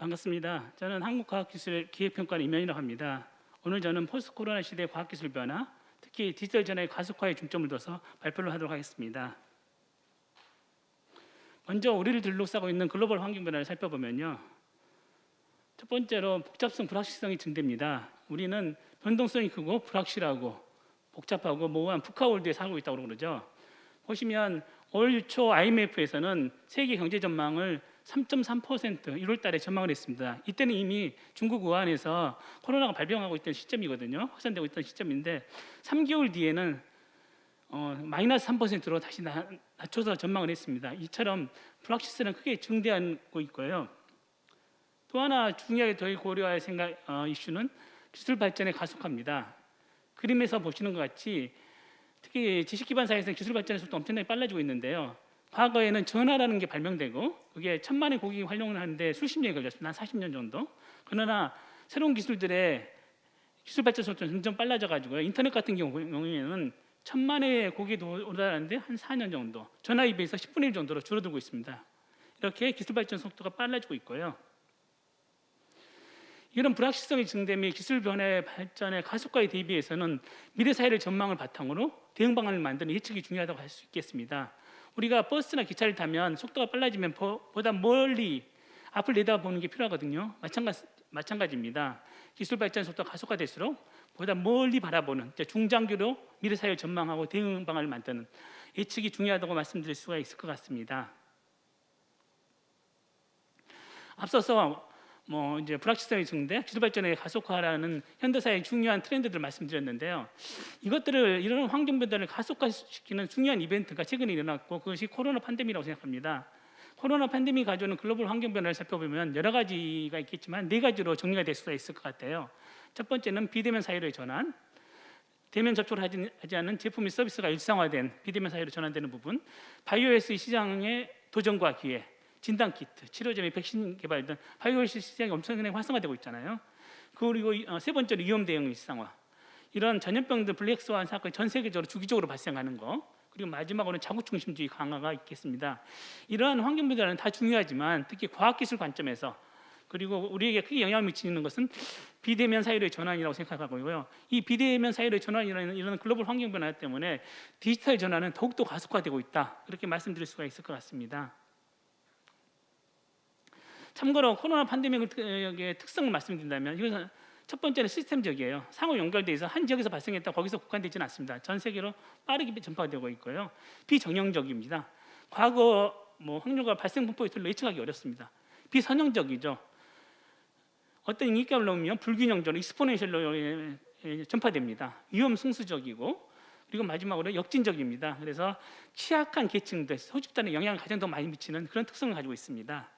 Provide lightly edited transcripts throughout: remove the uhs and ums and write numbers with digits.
반갑습니다. 저는 한국과학기술기획평가원 임현이라고 합니다. 오늘 저는 포스트 코로나 시대 과학기술 변화, 특히 디지털 전환의 가속화에 중점을 둬서 발표를 하도록 하겠습니다. 먼저 우리를 둘러싸고 있는 글로벌 환경 변화를 살펴보면요. 첫 번째로 복잡성, 불확실성이 증대입니다. 우리는 변동성이 크고 불확실하고 복잡하고 모호한 북카월드에 살고 있다고 그러죠. 보시면 올 초 IMF에서는 세계 경제 전망을 3.3% 1월 달에 전망을 했습니다. 이때는 이미 중국 우한에서 코로나가 발병하고 있던 시점이거든요. 확산되고 있던 시점인데 3개월 뒤에는 마이너스 3%로 다시 낮춰서 전망을 했습니다. 이처럼 불확실성은 크게 증대하고 있고요. 또 하나 중요하게 더 고려할 이슈는 기술 발전의 가속화입니다. 그림에서 보시는 것 같이 특히 지식 기반 사회에서는 기술 발전의 속도가 엄청나게 빨라지고 있는데요. 과거에는 전화라는 게 발명되고 그게 1000만의 고객이 활용을 하는데 수십 년이 걸렸습니다. 한 40년 정도. 그러나 새로운 기술들의 기술 발전 속도는 점점 빨라져 가지고요. 인터넷 같은 경우에는 1000만의 고객이 도달하는데 한 4년 정도, 전화에 비해서 10분의 1 정도로 줄어들고 있습니다. 이렇게 기술 발전 속도가 빨라지고 있고요. 이런 불확실성이 증대며 기술 변화의 발전의 가속화에 대비해서는 미래 사회를 전망을 바탕으로 대응 방안을 만드는 예측이 중요하다고 할 수 있겠습니다. 우리가 버스나 기차를 타면 속도가 빨라지면 보다 멀리 앞을 내다보는 게 필요하거든요. 마찬가지입니다. 기술 발전 속도가 가속화될수록 보다 멀리 바라보는 중장기로 미래 사회를 전망하고 대응 방안을 만드는 예측이 중요하다고 말씀드릴 수가 있을 것 같습니다. 앞서서 이제 불확실성이 증대, 기술 발전의 가속화라는 현대사의 중요한 트렌드들을 말씀드렸는데요. 이런 환경 변화를 가속화시키는 중요한 이벤트가 최근에 일어났고 그것이 코로나 팬데믹이라고 생각합니다. 코로나 팬데믹이 가져오는 글로벌 환경 변화를 살펴보면 여러 가지가 있겠지만 4가지로 정리가 될 수가 있을 것 같아요. 첫 번째는 비대면 사회로의 전환, 대면 접촉을 하지 않는 제품 및 서비스가 일상화된 비대면 사회로 전환되는 부분, 바이오헬스 시장의 도전과 기회, 진단키트, 치료제, 백신 개발 등 바이오헬스 시장이 엄청나게 활성화되고 있잖아요. 그리고 세 번째로 위험 대응 일상화. 이런 전염병들 블랙스완 사건이 전 세계적으로 주기적으로 발생하는 거. 그리고 마지막으로는 자국 중심주의 강화가 있겠습니다. 이러한 환경 변화는 다 중요하지만 특히 과학기술 관점에서 그리고 우리에게 크게 영향을 미치는 것은 비대면 사회로의 전환이라고 생각하고요. 이 비대면 사회로의 전환이라는 이런 글로벌 환경 변화 때문에 디지털 전환은 더욱더 가속화되고 있다. 그렇게 말씀드릴 수가 있을 것 같습니다. 참고로 코로나 팬데믹의 특성을 말씀드린다면 이것은 첫 번째는 시스템적이에요. 상호 연결돼 있어 한 지역에서 발생했다 거기서 국한되지는 않습니다. 전 세계로 빠르게 전파되고 있고요. 비정형적입니다. 과거 확률과 발생 분포의 틀로 예측하기 어렵습니다. 비선형적이죠. 어떤 인기값을 넘으면 불균형적으로 익스포넨셜로 전파됩니다. 위험 승수적이고 그리고 마지막으로 역진적입니다. 그래서 취약한 계층들, 소집단에 영향을 가장 더 많이 미치는 그런 특성을 가지고 있습니다.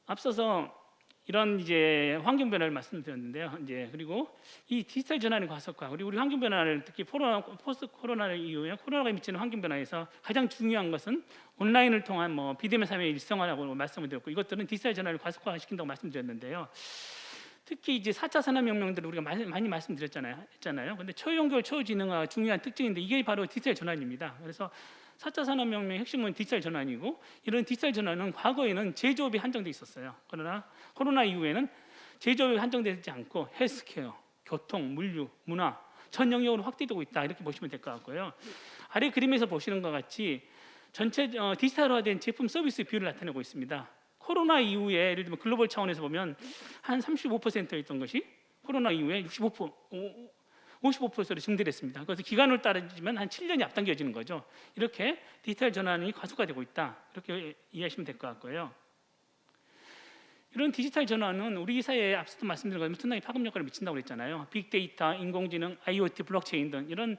앞서서 이런 이제 환경 변화를 말씀드렸는데요. 이제 그리고 이 디지털 전환의 가속화, 그리고 우리 환경 변화를 특히 포스트 코로나 이후에 코로나가 미치는 환경 변화에서 가장 중요한 것은 온라인을 통한 비대면 사회의 일상화라고 말씀을 드렸고 이것들은 디지털 전환을 가속화시킨다고 말씀드렸는데요. 특히 이제 4차 산업혁명들을 우리가 많이 말씀드렸잖아요. 근데 초연결, 초지능화가 중요한 특징인데 이게 바로 디지털 전환입니다. 그래서 4차 산업혁명의 핵심은 디지털 전환이고 이런 디지털 전환은 과거에는 제조업이 한정돼 있었어요. 그러나 코로나 이후에는 제조업이 한정되지 않고 헬스케어, 교통, 물류, 문화 전 영역으로 확대되고 있다. 이렇게 보시면 될 것 같고요. 아래 그림에서 보시는 것 같이 전체 디지털화된 제품 서비스 비율을 나타내고 있습니다. 코로나 이후에 예를 들면 글로벌 차원에서 보면 한 35%였던 것이 코로나 이후에 55%로 증대했습니다. 그래서 기간을 따지면 한 7년이 앞당겨지는 거죠. 이렇게 디지털 전환이 가속화되고 있다. 이렇게 이해하시면 될 것 같고요. 이런 디지털 전환은 우리 사회에 앞서도 말씀드린 것처럼 엄청나게 파급 역할을 미친다고 그랬잖아요. 빅데이터, 인공지능, IoT, 블록체인 등 이런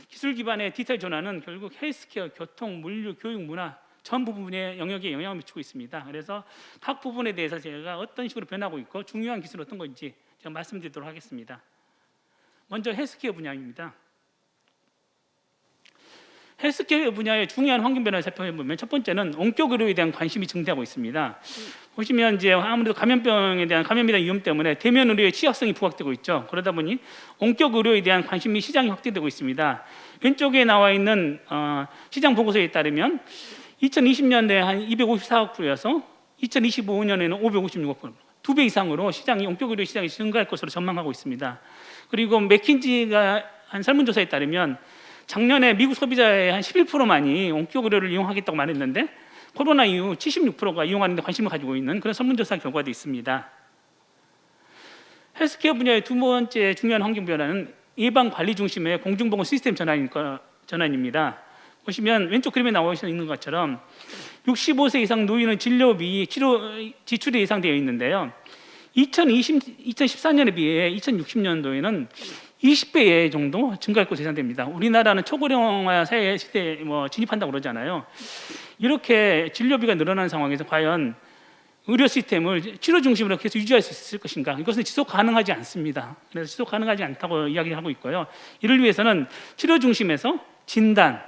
기술 기반의 디지털 전환은 결국 헬스케어, 교통, 물류, 교육, 문화 전 부분의 영역에 영향을 미치고 있습니다. 그래서 각 부분에 대해서 제가 어떤 식으로 변하고 있고 중요한 기술이 어떤 건지 제가 말씀드리도록 하겠습니다. 먼저 헬스케어 분야입니다. 헬스케어 분야의 중요한 환경 변화를 살펴보면 첫 번째는 원격 의료에 대한 관심이 증대하고 있습니다. 보시면 이제 아무래도 감염병에 대한 감염에 대한 위험 때문에 대면 의료의 취약성이 부각되고 있죠. 그러다 보니 원격 의료에 대한 관심이 시장이 확대되고 있습니다. 왼쪽에 나와 있는 시장 보고서에 따르면 2020년에 한 254억 불이어서 2025년에는 556억 불, 2배 이상으로 시장이 원격 의료 시장이 증가할 것으로 전망하고 있습니다. 그리고 맥킨지가 한 설문조사에 따르면 작년에 미국 소비자의 한 11%만이 원격 의료를 이용하겠다고 말했는데 코로나 이후 76%가 이용하는 데 관심을 가지고 있는 그런 설문조사 결과도 있습니다. 헬스케어 분야의 두 번째 중요한 환경 변화는 예방 관리 중심의 공중보건 시스템 전환입니다. 보시면 왼쪽 그림에 나와 있는 것처럼 65세 이상 노인은 진료비, 치료 지출이 예상되어 있는데요. 2014년에 비해 2060년도에는 20배 정도 증가할 것으로 예상됩니다. 우리나라는 초고령화 사회 시대에 진입한다고 그러잖아요. 이렇게 진료비가 늘어나는 상황에서 과연 의료 시스템을 치료 중심으로 계속 유지할 수 있을 것인가? 이것은 지속 가능하지 않습니다. 그래서 지속 가능하지 않다고 이야기하고 있고요. 이를 위해서는 치료 중심에서 진단,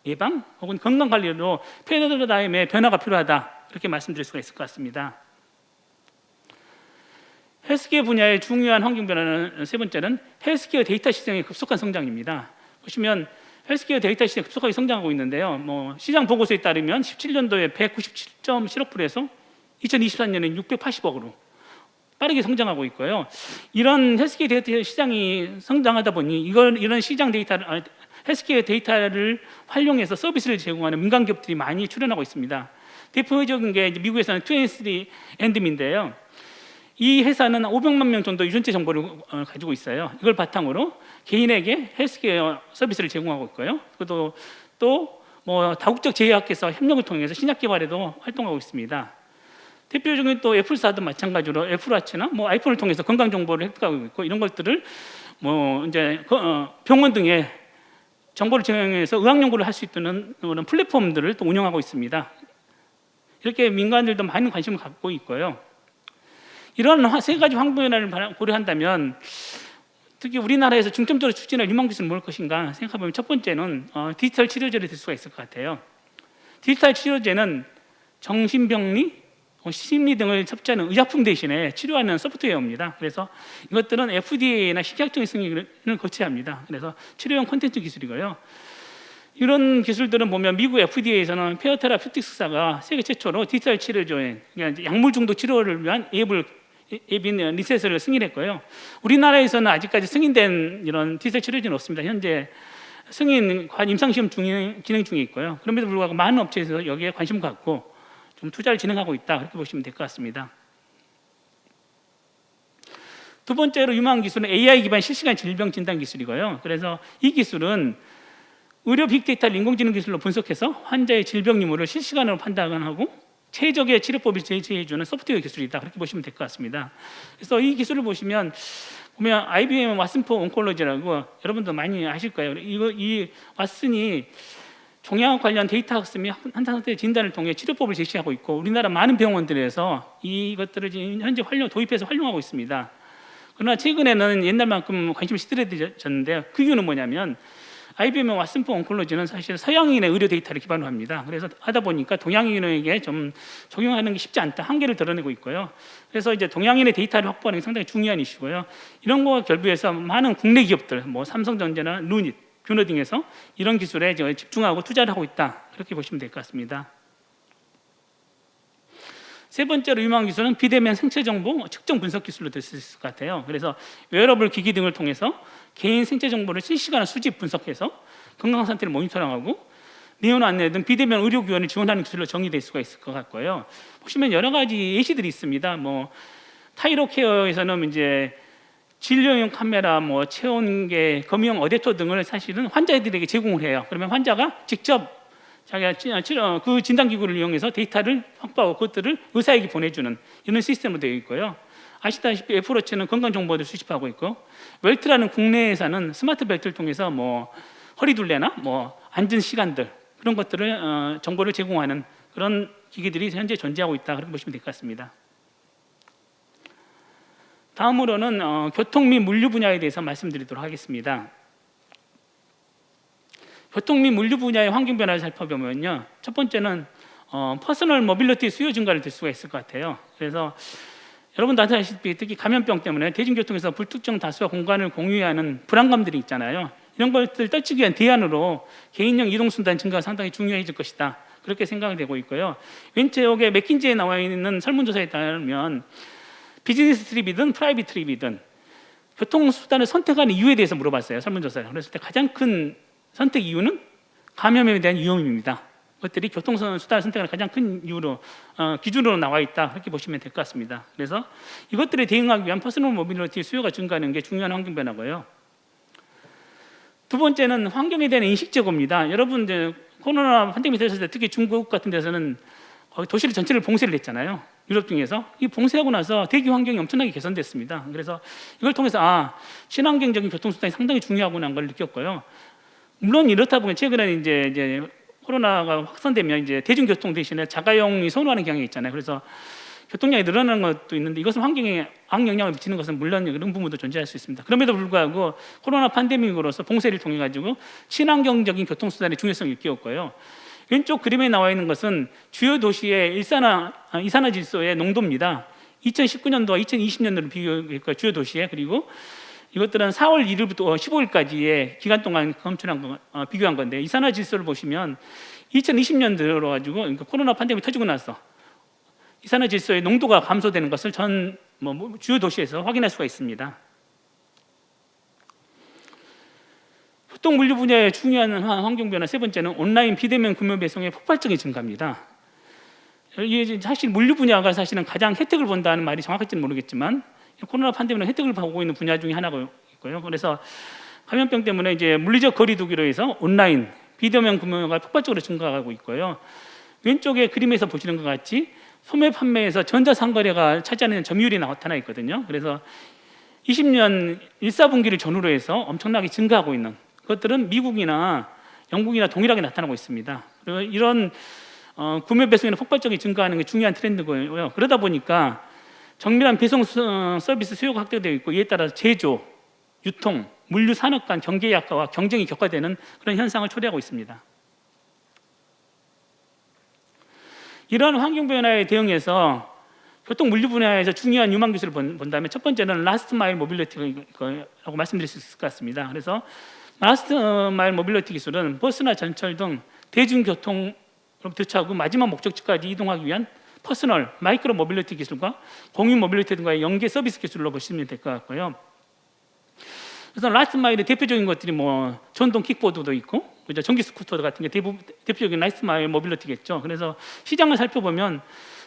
예방 혹은 건강 관리로 패러다임의 변화가 필요하다. 이렇게 말씀드릴 수가 있을 것 같습니다. 헬스케어 분야의 중요한 환경 변화는 세 번째는 헬스케어 데이터 시장의 급속한 성장입니다. 보시면 헬스케어 데이터 시장이 급속하게 성장하고 있는데요. 시장 보고서에 따르면 17년도에 197.7억 불에서 2024년에 680억으로 빠르게 성장하고 있고요. 이런 헬스케어 데이터 시장이 성장하다 보니 이런 시장 데이터를 헬스케어 데이터를 활용해서 서비스를 제공하는 민간 기업들이 많이 출연하고 있습니다. 대표적인 게 미국에서는 23andM인데요. 이 회사는 500만 명 정도 유전체 정보를 가지고 있어요. 이걸 바탕으로 개인에게 헬스케어 서비스를 제공하고 있고요. 그리고 또 다국적 제약회사 협력을 통해서 신약 개발에도 활동하고 있습니다. 대표적인 또 애플사도 마찬가지로 애플워치나 아이폰을 통해서 건강 정보를 획득하고 있고 이런 것들을 이제 병원 등에 정보를 제공해서 의학 연구를 할 수 있는 그런 플랫폼들을 또 운영하고 있습니다. 이렇게 민간들도 많은 관심을 갖고 있고요. 이런 세 가지 환경 변화를 고려한다면 특히 우리나라에서 중점적으로 추진할 유망 기술은 뭘 것인가 생각해보면 첫 번째는 디지털 치료제를 될 수가 있을 것 같아요. 디지털 치료제는 정신병리, 심리 등을 섭취하는 의약품 대신에 치료하는 소프트웨어입니다. 그래서 이것들은 FDA나 식약청의 승인을 거쳐야 합니다. 그래서 치료용 콘텐츠 기술이고요. 이런 기술들은 보면 미국 FDA에서는 페어테라퓨틱스사가 세계 최초로 디지털 치료제인 그러니까 약물 중독 치료를 위한 앱인 리셋을 승인했고요. 우리나라에서는 아직까지 승인된 이런 디지털 치료제는 없습니다. 현재 승인 임상시험 진행 중에 있고요. 그럼에도 불구하고 많은 업체에서 여기에 관심 갖고 좀 투자를 진행하고 있다 그렇게 보시면 될 것 같습니다. 두 번째로 유망한 기술은 AI 기반 실시간 질병 진단 기술이고요. 그래서 이 기술은 의료 빅데이터를 인공지능 기술로 분석해서 환자의 질병 유무를 실시간으로 판단하고 최적의 치료법을 제시해주는 소프트웨어 기술이다 그렇게 보시면 될 것 같습니다. 그래서 이 기술을 보면 IBM 왓슨포 온콜로지라고 여러분도 많이 아실 거예요. 이 왓슨이 종양 관련 데이터 학습 및 환자 상태 진단을 통해 치료법을 제시하고 있고 우리나라 많은 병원들에서 이것들을 현재 도입해서 활용하고 있습니다. 그러나 최근에는 옛날만큼 관심이 시들해졌는데요. 그 이유는 뭐냐면 IBM 왓슨포 온콜로지는 사실 서양인의 의료 데이터를 기반으로 합니다. 그래서 하다 보니까 동양인에게 좀 적용하는 게 쉽지 않다 한계를 드러내고 있고요. 그래서 이제 동양인의 데이터를 확보하는 게 상당히 중요한 이슈고요. 이런 거와 결부해서 많은 국내 기업들, 삼성전자나 루닛, 뷰너 등에서 이런 기술에 집중하고 투자를 하고 있다 그렇게 보시면 될 것 같습니다. 세 번째로 유망한 기술은 비대면 생체 정보 측정 분석 기술로 될 수 있을 것 같아요. 그래서 웨어러블 기기 등을 통해서 개인 생체 정보를 실시간으로 수집 분석해서 건강 상태를 모니터링하고 내원 안내 등 비대면 의료 교환을 지원하는 기술로 정의될 수가 있을 것 같고요. 보시면 여러 가지 예시들이 있습니다. 타이로케어에서는 이제 진료용 카메라, 체온계, 검용 어댑터 등을 사실은 환자들에게 제공을 해요. 그러면 환자가 직접 자기가 그 진단기구를 이용해서 데이터를 확보하고 그것들을 의사에게 보내주는 이런 시스템으로 되어 있고요. 아시다시피 애플워치는 건강 정보를 수집하고 있고 웰트라는 국내 회사는 스마트 벨트를 통해서 허리둘레나 앉은 시간들 그런 것들을 정보를 제공하는 그런 기기들이 현재 존재하고 있다 그렇게 보시면 될 것 같습니다. 다음으로는 교통 및 물류 분야에 대해서 말씀드리도록 하겠습니다. 교통 및 물류 분야의 환경 변화를 살펴보면요, 첫 번째는 퍼스널 모빌리티 수요 증가를 들 수가 있을 것 같아요. 그래서 여러분도 아시다시피 특히 감염병 때문에 대중교통에서 불특정 다수와 공간을 공유해야 하는 불안감들이 있잖아요. 이런 것들을 떨치기 위한 대안으로 개인형 이동수단 증가가 상당히 중요해질 것이다. 그렇게 생각이 되고 있고요. 왼쪽에 맥킨지에 나와 있는 설문조사에 따르면 비즈니스 트립이든 프라이빗 트립이든 교통수단을 선택하는 이유에 대해서 물어봤어요. 설문조사를. 그랬을 때 가장 큰 선택 이유는 감염에 대한 위험입니다. 것들이 교통수단을 선택하는 가장 큰 이유로 기준으로 나와 있다. 그렇게 보시면 될 것 같습니다. 그래서 이것들에 대응하기 위한 퍼스널 모빌리티 수요가 증가하는 게 중요한 환경 변화고요. 두 번째는 환경에 대한 인식 제고입니다. 여러분 이제 코로나 팬데믹이 됐을 때 특히 중국 같은 데서는 거의 도시를 전체를 봉쇄를 했잖아요. 유럽 중에서 이 봉쇄하고 나서 대기 환경이 엄청나게 개선됐습니다. 그래서 이걸 통해서 친환경적인 교통수단이 상당히 중요하구나 하는 걸 느꼈고요. 물론 이렇다 보면 최근에 이제 코로나가 확산되면 이제 대중교통 대신에 자가용이 선호하는 경향이 있잖아요. 그래서 교통량이 늘어나는 것도 있는데 이것은 환경에 악영향을 미치는 것은 물론 이런 부분도 존재할 수 있습니다. 그럼에도 불구하고 코로나 팬데믹으로서 봉쇄를 통해 가지고 친환경적인 교통수단의 중요성을 일깨웠고요. 왼쪽 그림에 나와 있는 것은 주요 도시의 이산화질소의 농도입니다. 2019년도와 2020년도를 비교했고요. 주요 도시에. 그리고 이것들은 4월 1일부터 15일까지의 기간 동안 비교한 건데 이산화질소를 보시면 2020년 들어가지고 그러니까 코로나 팬데믹 터지고 나서 이산화질소의 농도가 감소되는 것을 주요 도시에서 확인할 수가 있습니다. 교통 물류 분야의 중요한 환경 변화 세 번째는 온라인 비대면 구매 배송의 폭발적인 증가입니다. 이게 사실 물류 분야가 사실은 가장 혜택을 본다는 말이 정확할지는 모르겠지만 코로나 팬데믹은 혜택을 보고 있는 분야 중에 하나가 있고요. 그래서 감염병 때문에 이제 물리적 거리두기로 해서 온라인 비대면 구매가 폭발적으로 증가하고 있고요. 왼쪽에 그림에서 보시는 것 같이 소매 판매에서 전자상거래가 차지하는 점유율이 나타나 있거든요. 그래서 20년 1사분기를 전후로 해서 엄청나게 증가하고 있는 것들은 미국이나 영국이나 동일하게 나타나고 있습니다. 그리고 이런 구매 배송에는 폭발적인 증가하는 게 중요한 트렌드고요. 그러다 보니까 정밀한 배송 서비스 수요가 확대되고 있고 이에 따라서 제조, 유통, 물류 산업 간 경계 약화와 경쟁이 격화되는 그런 현상을 초래하고 있습니다. 이러한 환경 변화에 대응해서 교통 물류 분야에서 중요한 유망 기술을 본다면 첫 번째는 라스트 마일 모빌리티라고 말씀드릴 수 있을 것 같습니다. 그래서 라스트 마일 모빌리티 기술은 버스나 전철 등 대중교통으로부터 차고 마지막 목적지까지 이동하기 위한 퍼스널 마이크로 모빌리티 기술과 공유 모빌리티 등과의 연계 서비스 기술로 보시면 될 것 같고요. 그래서 라스트 마일의 대표적인 것들이 전동 킥보드도 있고 그죠? 전기 스쿠터 같은 게 대표적인 라스트 마일 모빌리티겠죠. 그래서 시장을 살펴보면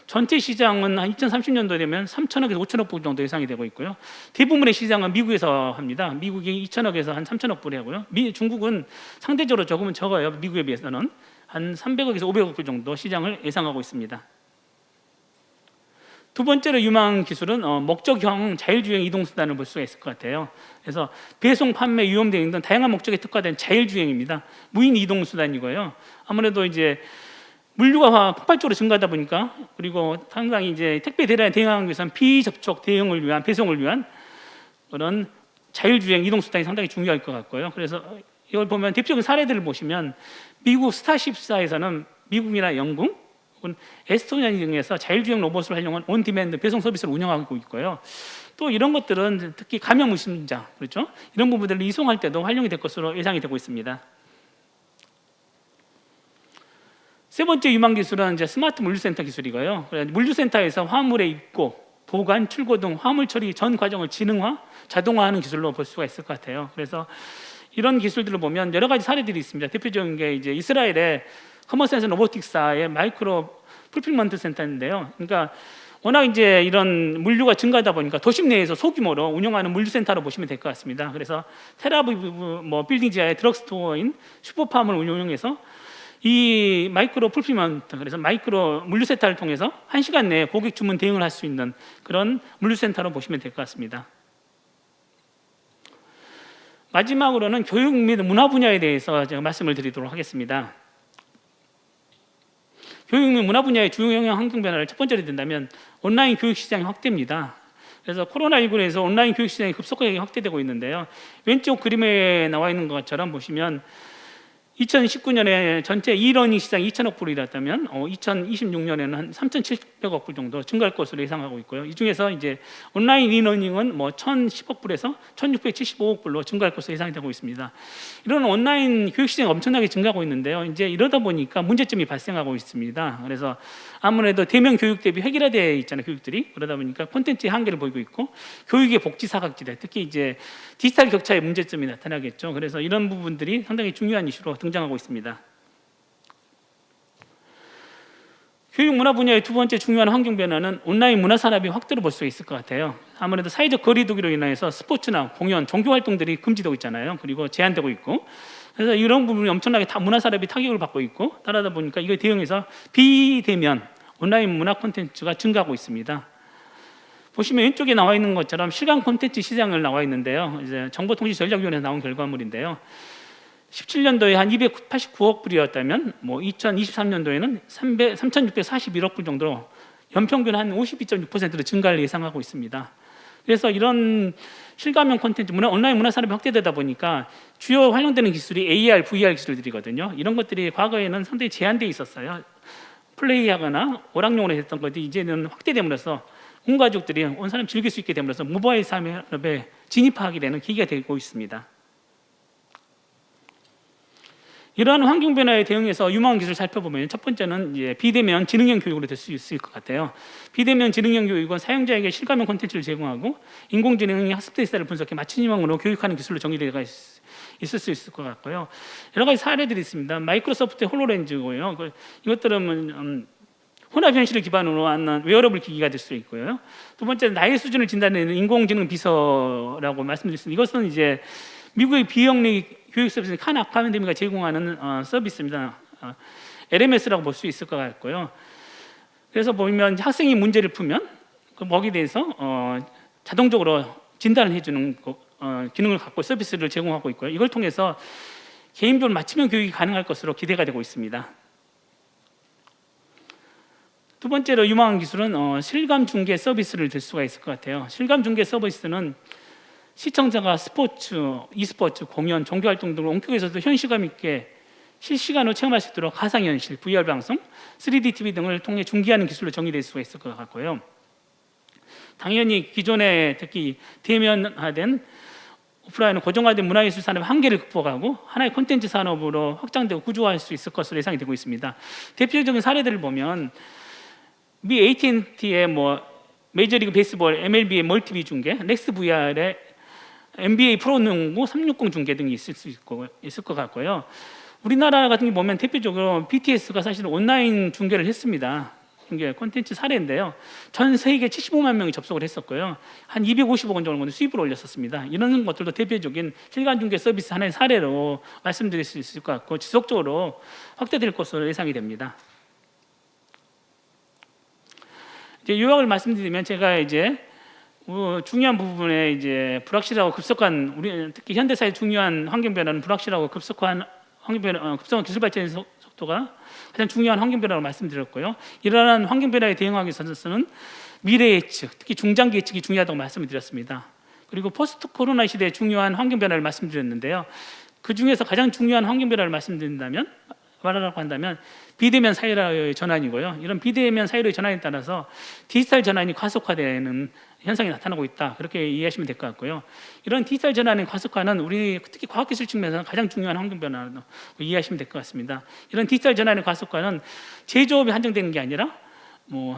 전체 시장은 한 2030년도 되면 3천억에서 5천억 불 정도 예상이 되고 있고요. 대부분의 시장은 미국에서 합니다. 미국이 2천억에서 한 3천억 불이 하고요. 중국은 상대적으로 조금은 적어요. 미국에 비해서는 한 300억에서 500억 불 정도 시장을 예상하고 있습니다. 두 번째로 유망 기술은 목적형 자율주행 이동수단을 볼 수가 있을 것 같아요. 그래서 배송, 판매, 유험 대행 등 다양한 목적에 특화된 자율주행입니다. 무인 이동수단이고요. 아무래도 이제 물류가 폭발적으로 증가하다 보니까 그리고 상당히 이제 택배 대란에 대응하기 위해서는 비접촉 대응을 위한 배송을 위한 그런 자율주행 이동수단이 상당히 중요할 것 같고요. 그래서 이걸 보면 대표적인 사례들을 보시면 미국 스타쉽사에서는 미국이나 영국 혹은 에스토니아 등에서 자율주행 로봇을 활용한 온디맨드 배송 서비스를 운영하고 있고요. 또 이런 것들은 특히 감염 의심자 그렇죠? 이런 부분들을 이송할 때도 활용이 될 것으로 예상이 되고 있습니다. 세 번째 유망 기술은 이제 스마트 물류센터 기술이고요. 물류센터에서 화물의 입고, 보관, 출고 등 화물 처리 전 과정을 지능화, 자동화하는 기술로 볼 수가 있을 것 같아요. 그래서 이런 기술들을 보면 여러 가지 사례들이 있습니다. 대표적인 게 이제 이스라엘의 커머센스 로보틱사의 마이크로 풀필먼트 센터인데요. 그러니까 워낙 이제 이런 물류가 증가하다 보니까 도심 내에서 소규모로 운영하는 물류센터로 보시면 될 것 같습니다. 그래서 테라비브 빌딩 지하의 드럭스토어인 슈퍼팜을 운영해서 이 마이크로 풀필먼트 그래서 마이크로 물류센터를 통해서 1시간 내에 고객 주문 대응을 할 수 있는 그런 물류센터로 보시면 될 것 같습니다. 마지막으로는 교육 및 문화 분야에 대해서 제가 말씀을 드리도록 하겠습니다. 교육 및 문화 분야의 주요 영향 환경 변화를 첫 번째로 든다면 온라인 교육 시장의 확대입니다. 그래서 코로나19로 해서 온라인 교육 시장이 급속하게 확대되고 있는데요. 왼쪽 그림에 나와 있는 것처럼 보시면 2019년에 전체 이러닝 시장이 2천억 불이었다면 2026년에는 한 3,700억 불 정도 증가할 것으로 예상하고 있고요. 이 중에서 이제 온라인 이러닝은 뭐 1,010억 불에서 1,675억 불로 증가할 것으로 예상이 되고 있습니다. 이런 온라인 교육 시장이 엄청나게 증가하고 있는데요. 이제 이러다 보니까 문제점이 발생하고 있습니다. 그래서 아무래도 대면 교육 대비 획일화되어 있잖아요, 교육들이. 그러다 보니까 콘텐츠의 한계를 보이고 있고 교육의 복지 사각지대, 특히 이제 디지털 격차의 문제점이 나타나겠죠. 그래서 이런 부분들이 상당히 중요한 이슈로 등장하고 있습니다. 교육 문화 분야의 두 번째 중요한 환경 변화는 온라인 문화 산업의 확대로 볼 수 있을 것 같아요. 아무래도 사회적 거리두기로 인해서 스포츠나 공연, 종교 활동들이 금지되고 있잖아요. 그리고 제한되고 있고, 그래서 이런 부분이 엄청나게 문화 산업이 타격을 받고 있고, 따라다 보니까 이거 대응해서 비대면 온라인 문화 콘텐츠가 증가하고 있습니다. 보시면 왼쪽에 나와 있는 것처럼 실감 콘텐츠 시장을 나와 있는데요. 이제 정보통신전략위원회에서 나온 결과물인데요. 17년도에 한 289억 불이었다면 뭐 2023년도에는 3,641억 불 정도로 연평균 한 52.6%로 증가를 예상하고 있습니다. 그래서 이런 실감형 콘텐츠, 온라인 문화 산업이 확대되다 보니까 주요 활용되는 기술이 AR, VR 기술들이거든요. 이런 것들이 과거에는 상당히 제한되어 있었어요. 플레이하거나 오락용으로 했던 것들이 이제는 확대됨으로써 온 가족들이 온 사람 즐길 수 있게 됨으로써 모바일 산업에 진입하게 되는 계기가 되고 있습니다. 이러한 환경 변화에 대응해서 유망한 기술을 살펴보면 첫 번째는 이제 비대면 지능형 교육으로 될 수 있을 것 같아요. 비대면 지능형 교육은 사용자에게 실감형 콘텐츠를 제공하고 인공지능이 학습 데이터를 분석해 맞춤형으로 교육하는 기술로 정의되어 있을 수 있을 것 같고요. 여러 가지 사례들이 있습니다. 마이크로소프트의 홀로렌즈고요. 이것들은 혼합 현실을 기반으로 한 웨어러블 기기가 될 수 있고요. 두 번째는 나이 수준을 진단하는 인공지능 비서라고 말씀드렸습니다. 이것은 이제 미국의 비영리 교육 서비스 칸 아카데미가 제공하는 서비스입니다. LMS라고 볼 수 있을 것 같고요. 그래서 보면 학생이 문제를 풀면 거기에 대해서 자동적으로 진단을 해주는 기능을 갖고 서비스를 제공하고 있고요. 이걸 통해서 개인별 맞춤형 교육이 가능할 것으로 기대가 되고 있습니다. 두 번째로 유망한 기술은 실감 중계 서비스를 들 수가 있을 것 같아요. 실감 중계 서비스는 시청자가 스포츠, e스포츠, 공연, 종교 활동 등을 원격에서도 현실감 있게 실시간으로 체험할 수 있도록 가상현실, VR 방송, 3D TV 등을 통해 중계하는 기술로 정의될 수가 있을 것 같고요. 당연히 기존에 특히 대면화된 오프라인 고정화된 문화예술 산업의 한계를 극복하고 하나의 콘텐츠 산업으로 확장되고 구조화할 수 있을 것으로 예상이 되고 있습니다. 대표적인 사례들을 보면 미 AT&T의 메이저리그 베이스볼, MLB의 멀티비 중계, 넥스 VR의 NBA 프로농구 360 중계 등이 있을 것 같고요. 우리나라 같은 경우 보면 대표적으로 BTS가 사실 온라인 중계를 했습니다. 중계 콘텐츠 사례인데요. 전 세계 75만 명이 접속을 했었고요. 한 250억 원 정도 수입을 올렸었습니다. 이런 것들도 대표적인 실감 중계 서비스 하나의 사례로 말씀드릴 수 있을 것 같고 지속적으로 확대될 것으로 예상이 됩니다. 이제 요약을 말씀드리면 제가 이제 중요한 부분에 이제 불확실하고 급속한 우리 특히 현대사의 중요한 환경 변화는 불확실하고 급속한 환경 변화, 급속한 기술 발전의 속도가 가장 중요한 환경 변화라고 말씀드렸고요. 이러한 환경 변화에 대응하기 위해서는 미래 예측, 특히 중장기 예측이 중요하다고 말씀을 드렸습니다. 그리고 포스트 코로나 시대의 중요한 환경 변화를 말씀드렸는데요. 그 중에서 가장 중요한 환경 변화를 말하라고 한다면 비대면 사회로의 전환이고요. 이런 비대면 사회로의 전환에 따라서 디지털 전환이 가속화되는 현상이 나타나고 있다. 그렇게 이해하시면 될 것 같고요. 이런 디지털 전환의 가속화는 우리 특히 과학기술 측면에서 가장 중요한 환경 변화로 이해하시면 될 것 같습니다. 이런 디지털 전환의 가속화는 제조업에 한정되는 게 아니라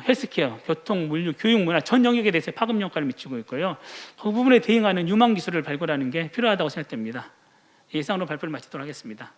헬스케어, 교통, 물류, 교육, 문화 전 영역에 대해서 파급 효과를 미치고 있고요. 그 부분에 대응하는 유망 기술을 발굴하는 게 필요하다고 생각됩니다. 이상으로 발표를 마치도록 하겠습니다.